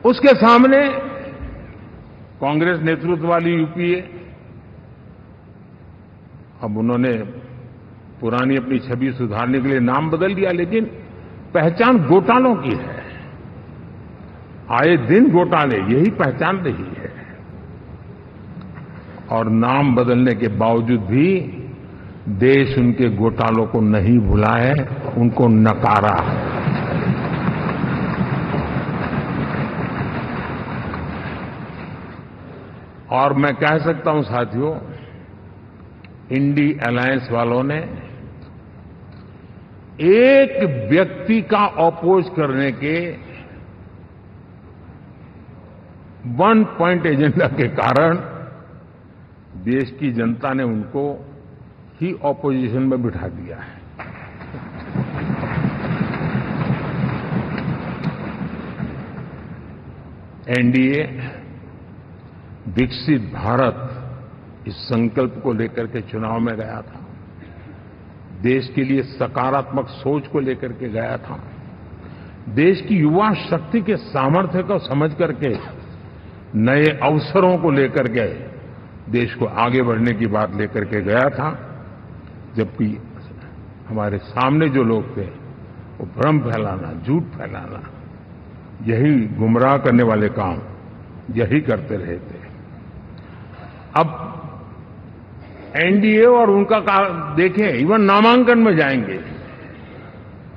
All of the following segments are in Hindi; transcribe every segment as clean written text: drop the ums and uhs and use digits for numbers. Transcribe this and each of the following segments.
उसके सामने कांग्रेस नेतृत्व वाली यूपीए, अब उन्होंने पुरानी अपनी छवि सुधारने के लिए नाम बदल दिया, लेकिन पहचान घोटालों की है। आए दिन घोटाले, यही पहचान रही है। और नाम बदलने के बावजूद भी देश उनके घोटालों को नहीं भुला है, उनको नकारा है। और मैं कह सकता हूं साथियों, इंडी अलायंस वालों ने एक व्यक्ति का अपोज करने के वन पॉइंट एजेंडा के कारण देश की जनता ने उनको ही ऑपोजिशन में बिठा दिया है। एनडीए विकसित भारत इस संकल्प को लेकर के चुनाव में गया था, देश के लिए सकारात्मक सोच को लेकर के गया था, देश की युवा शक्ति के सामर्थ्य को समझ करके नए अवसरों को लेकर के देश को आगे बढ़ने की बात लेकर के गया था। जबकि हमारे सामने जो लोग थे वो भ्रम फैलाना, झूठ फैलाना, यही गुमराह करने वाले काम यही करते रहे थे। अब एनडीए और उनका देखें, इवन नामांकन में जाएंगे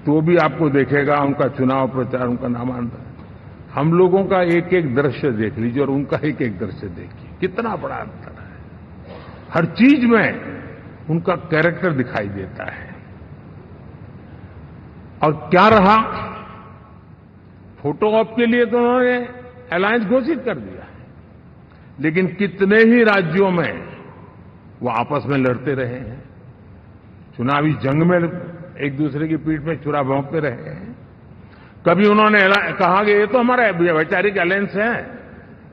तो भी आपको देखेगा उनका चुनाव प्रचार, उनका नामांकन, हम लोगों का एक एक दृश्य देख लीजिए और उनका एक एक दृश्य देखिए, कितना बड़ा अंतर है। हर चीज में उनका कैरेक्टर दिखाई देता है। और क्या रहा, फोटो ऑप के लिए तो उन्होंने अलायंस घोषित कर दिया, लेकिन कितने ही राज्यों में वो आपस में लड़ते रहे हैं, चुनावी जंग में एक दूसरे की पीठ में छुरा भोंकते रहे हैं। कभी उन्होंने कहा कि ये तो हमारा वैचारिक अलायंस है,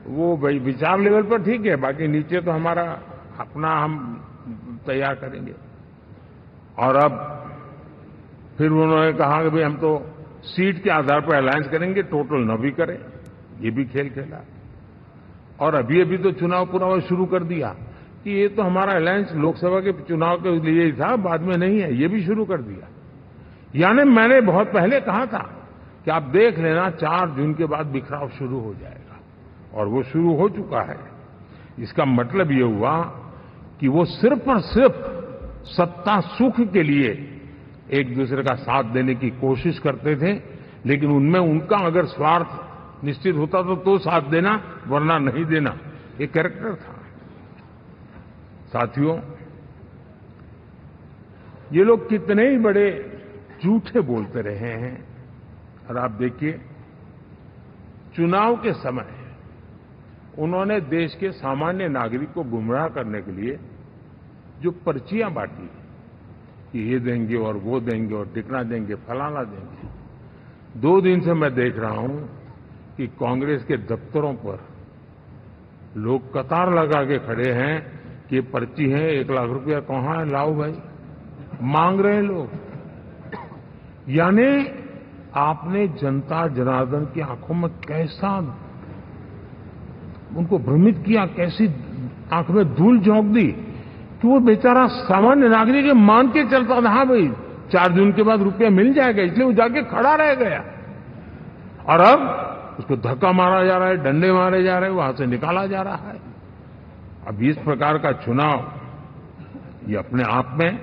वो विचार लेवल पर ठीक है, बाकी नीचे तो हमारा अपना हम तैयार करेंगे। और अब फिर उन्होंने कहा कि भाई हम तो सीट के आधार पर अलायंस करेंगे, टोटल न भी करें, ये भी खेल खेला। और अभी अभी तो चुनाव पूरा शुरू कर दिया कि ये तो हमारा अलायंस लोकसभा के चुनाव के लिए ही था, बाद में नहीं है, ये भी शुरू कर दिया। यानी मैंने बहुत पहले कहा था कि आप देख लेना 4 जून के बाद बिखराव शुरू हो जाएगा, और वो शुरू हो चुका है। इसका मतलब ये हुआ कि वो सिर्फ और सिर्फ सत्ता सुख के लिए एक दूसरे का साथ देने की कोशिश करते थे, लेकिन उनमें उनका अगर स्वार्थ निश्चित होता तो साथ देना, वरना नहीं देना, ये कैरेक्टर था। साथियों, ये लोग कितने ही बड़े झूठे बोलते रहे हैं। और आप देखिए, चुनाव के समय उन्होंने देश के सामान्य नागरिक को गुमराह करने के लिए जो पर्चियां बांटी कि ये देंगे और वो देंगे और टिकना देंगे, फलाना देंगे, 2 दिन से मैं देख रहा हूं कि कांग्रेस के दफ्तरों पर लोग कतार लगा के खड़े हैं कि ये पर्ची है, 1 लाख रुपया कहां है, लाओ भाई, मांग रहे हैं लोग। यानी आपने जनता जनार्दन की आंखों में कैसा उनको भ्रमित किया, कैसी आंख में धूल झोंक दी कि वो बेचारा सामान्य नागरिक मान के चलता था, हाँ भाई 4 जून के बाद रुपया मिल जाएगा, इसलिए वो जाके खड़ा रह गया। और अब उसको धक्का मारा जा रहा है, डंडे मारे जा रहे हैं, वहां से निकाला जा रहा है। अब इस प्रकार का चुनाव, ये अपने आप में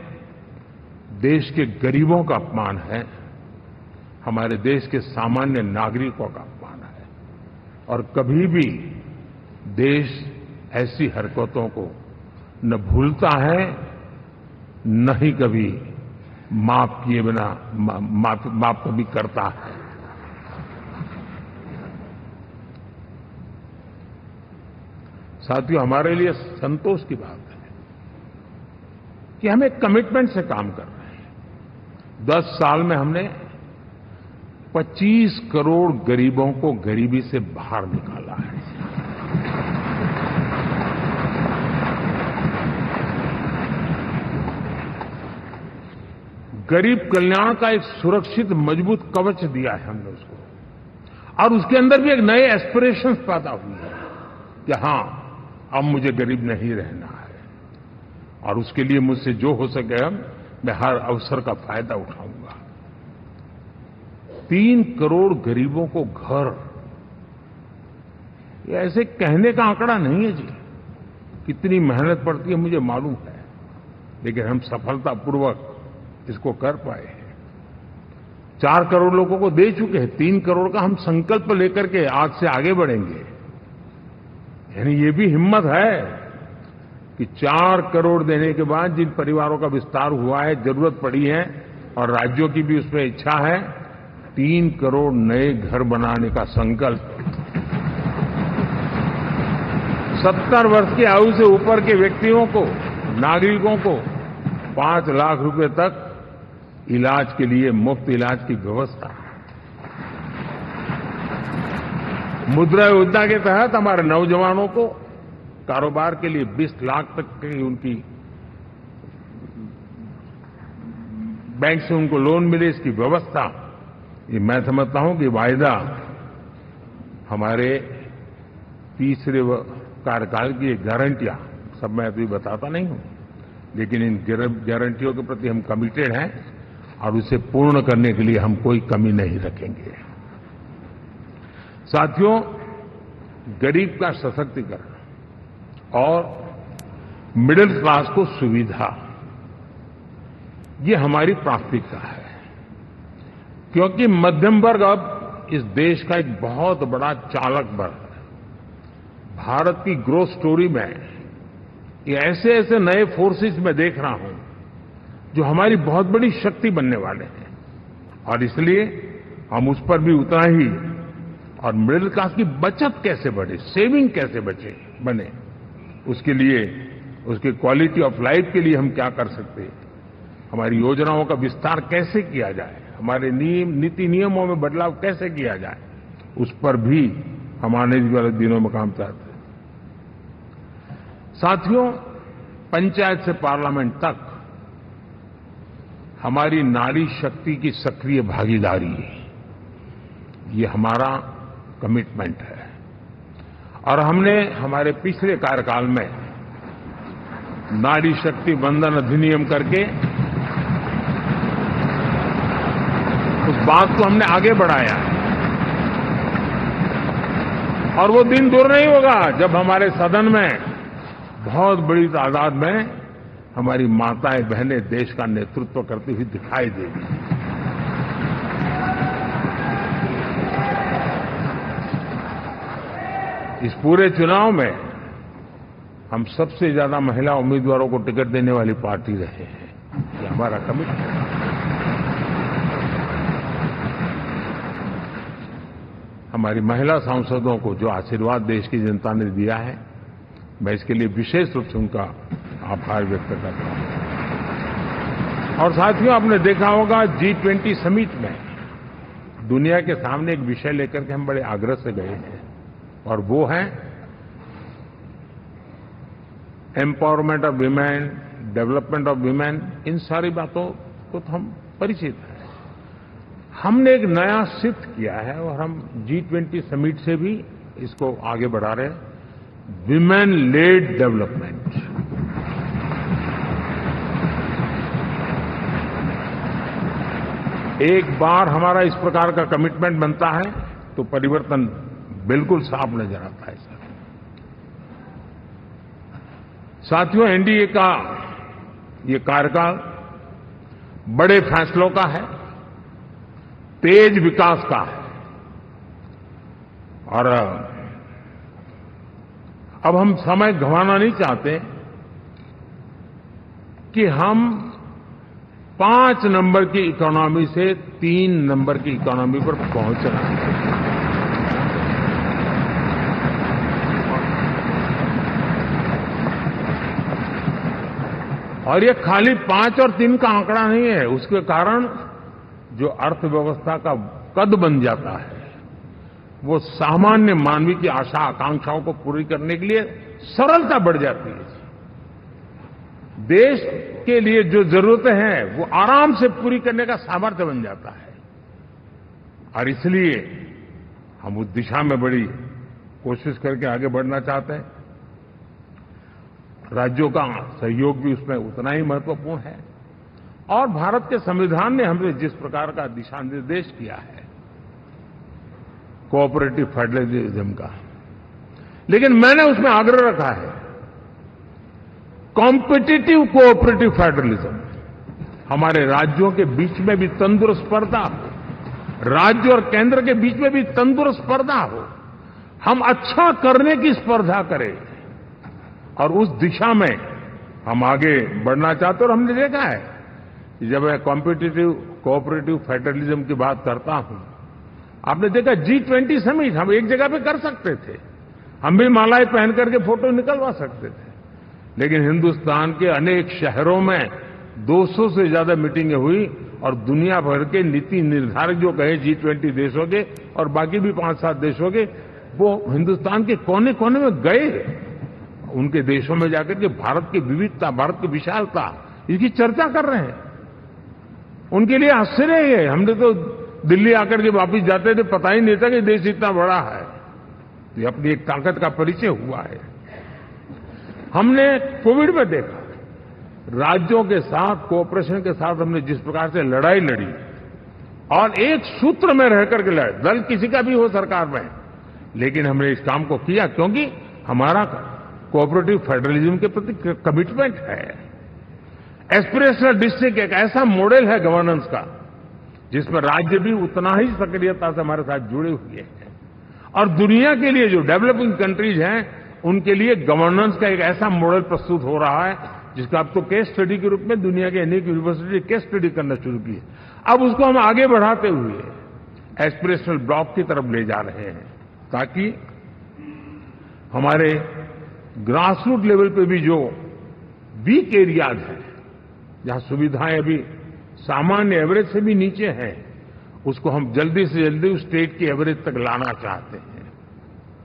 देश के गरीबों का अपमान है, हमारे देश के सामान्य नागरिकों का अपमान है। और कभी भी देश ऐसी हरकतों को न भूलता है, न ही कभी माफ किए बिना माफ कभी करता है। साथियों, हमारे लिए संतोष की बात है कि हम एक कमिटमेंट से काम कर रहे हैं। 10 साल में हमने 25 करोड़ गरीबों को गरीबी से बाहर निकाला है। गरीब कल्याण का एक सुरक्षित मजबूत कवच दिया है हमने उसको। और उसके अंदर भी एक नए एस्पिरेशंस पैदा हुए हैं कि हां, अब मुझे गरीब नहीं रहना है और उसके लिए मुझसे जो हो सके मैं हर अवसर का फायदा उठाऊंगा। 3 करोड़ गरीबों को घर, ये ऐसे कहने का आंकड़ा नहीं है जी। कितनी मेहनत पड़ती है मुझे मालूम है, लेकिन हम सफलतापूर्वक इसको कर पाए हैं। 4 करोड़ लोगों को दे चुके हैं। 3 करोड़ का हम संकल्प लेकर के आज से आगे बढ़ेंगे। यानी ये भी हिम्मत है कि 4 करोड़ देने के बाद जिन परिवारों का विस्तार हुआ है, जरूरत पड़ी है और राज्यों की भी उसमें इच्छा है, 3 करोड़ नए घर बनाने का संकल्प। 70 वर्ष की आयु से ऊपर के व्यक्तियों को, नागरिकों को 5 लाख रुपए तक इलाज के लिए मुफ्त इलाज की व्यवस्था। मुद्रा योजना के तहत हमारे नौजवानों को कारोबार के लिए 20 लाख तक की उनकी बैंक से उनको लोन मिले, इसकी व्यवस्था। ये मैं समझता हूं कि वायदा हमारे तीसरे कार्यकाल की गारंटियां, सब मैं अभी बताता नहीं हूं, लेकिन इन गारंटियों के प्रति हम कमिटेड हैं और उसे पूर्ण करने के लिए हम कोई कमी नहीं रखेंगे। साथियों, गरीब का सशक्तिकरण और मिडिल क्लास को सुविधा, ये हमारी प्राथमिकता है, क्योंकि मध्यम वर्ग अब इस देश का एक बहुत बड़ा चालक वर्ग है। भारत की ग्रोथ स्टोरी में ये ऐसे ऐसे नए फोर्सेस मैं देख रहा हूं जो हमारी बहुत बड़ी शक्ति बनने वाले हैं, और इसलिए हम उस पर भी उतना ही, और मिडिल क्लास की बचत कैसे बढ़े, सेविंग कैसे बने, उसके लिए, उसकी क्वालिटी ऑफ लाइफ के लिए हम क्या कर सकते हैं, हमारी योजनाओं का विस्तार कैसे किया जाए, हमारे नीति नियमों में बदलाव कैसे किया जाए, उस पर भी हम आने वाले दिनों में काम चाहते हैं। साथियों, पंचायत से पार्लियामेंट तक हमारी नारी शक्ति की सक्रिय भागीदारी, ये हमारा कमिटमेंट है। और हमने हमारे पिछले कार्यकाल में नारी शक्ति वंदन अधिनियम करके उस बात को हमने आगे बढ़ाया, और वो दिन दूर नहीं होगा जब हमारे सदन में बहुत बड़ी तादाद में हमारी माताएं बहनें देश का नेतृत्व करती हुई दिखाई देगी। इस पूरे चुनाव में हम सबसे ज्यादा महिला उम्मीदवारों को टिकट देने वाली पार्टी रहे हैं, ये हमारा कमिटमेंट है। हमारी महिला सांसदों को जो आशीर्वाद देश की जनता ने दिया है, मैं इसके लिए विशेष रूप से उनका आभार व्यक्त करता हूं। और साथियों, आपने देखा होगा G20 समिट में दुनिया के सामने एक विषय लेकर के हम बड़े आग्रह से गए हैं, और वो है empowerment of women, development of women. इन सारी बातों को तो हम परिचित हैं। हमने एक नया सिद्ध किया है और हम G20 समिट से भी इसको आगे बढ़ा रहे हैं, विमेन लेड डेवलपमेंट। एक बार हमारा इस प्रकार का कमिटमेंट बनता है तो परिवर्तन बिल्कुल साफ नजर आता है। साथियों, एनडीए का ये कार्यकाल बड़े फैसलों का है, तेज विकास का है, और अब हम समय गंवाना नहीं चाहते कि हम 5 नंबर की इकोनॉमी से 3 नंबर की इकोनॉमी पर पहुंचना है। और ये खाली 5 और 3 का आंकड़ा नहीं है, उसके कारण जो अर्थव्यवस्था का कद बन जाता है, वो सामान्य मानवीय की आशा आकांक्षाओं को पूरी करने के लिए सरलता बढ़ जाती है। देश के लिए जो जरूरतें हैं वो आराम से पूरी करने का सामर्थ्य बन जाता है। और इसलिए हम उस दिशा में बड़ी कोशिश करके आगे बढ़ना चाहते हैं। राज्यों का सहयोग भी उसमें उतना ही महत्वपूर्ण है। और भारत के संविधान ने हमें जिस प्रकार का दिशा निर्देश किया है कोऑपरेटिव फेडरलिज्म का, लेकिन मैंने उसमें आग्रह रखा है कॉम्पिटिटिव कोऑपरेटिव फेडरलिज्म। हमारे राज्यों के बीच में भी तंदुरुस्त स्पर्धा हो, राज्य और केंद्र के बीच में भी तंदुरुस्त स्पर्धा हो, हम अच्छा करने की स्पर्धा करें और उस दिशा में हम आगे बढ़ना चाहते हैं। और हमने देखा है कि जब मैं कॉम्पिटिटिव कोऑपरेटिव फेडरलिज्म की बात करता हूं, आपने देखा G20 समिट हम एक जगह पे कर सकते थे, हम भी मालाएं पहन करके फोटो निकलवा सकते थे, लेकिन हिंदुस्तान के अनेक शहरों में 200 से ज्यादा मीटिंगें हुई और दुनिया भर के नीति निर्धारक जो कहे G20 देशों के और बाकी भी 5-7 देशों के, वो हिंदुस्तान के कोने कोने में गए, उनके देशों में जाकर के भारत की विविधता, भारत की विशालता, इसकी चर्चा कर रहे हैं। उनके लिए आश्चर्य है, हमने तो दिल्ली आकर के वापिस जाते थे, पता ही नहीं था कि देश इतना बड़ा है। ये अपनी एक ताकत का परिचय हुआ है। हमने कोविड में देखा राज्यों के साथ कोऑपरेशन के साथ हमने जिस प्रकार से लड़ाई लड़ी और एक सूत्र में रह करके लड़े, दल किसी का भी हो सरकार में, लेकिन हमने इस काम को किया क्योंकि हमारा कोऑपरेटिव फेडरलिज्म के प्रति कमिटमेंट है। एस्पिरेशनल डिस्ट्रिक्ट एक ऐसा मॉडल है गवर्नेंस का जिसमें राज्य भी उतना ही सक्रियता से हमारे साथ जुड़े हुए हैं और दुनिया के लिए जो डेवलपिंग कंट्रीज हैं उनके लिए गवर्नेंस का एक ऐसा मॉडल प्रस्तुत हो रहा है जिसका अब तो केस स्टडी के रूप में दुनिया के अनेक यूनिवर्सिटी केस स्टडी करना शुरू की है। अब उसको हम आगे बढ़ाते हुए एस्पिरेशनल ब्लॉक की तरफ ले जा रहे हैं ताकि हमारे ग्रासरूट लेवल पे भी जो वीक एरियाज हैं, जहां सुविधाएं अभी सामान्य एवरेज से भी नीचे हैं, उसको हम जल्दी से जल्दी उस स्टेट की एवरेज तक लाना चाहते हैं।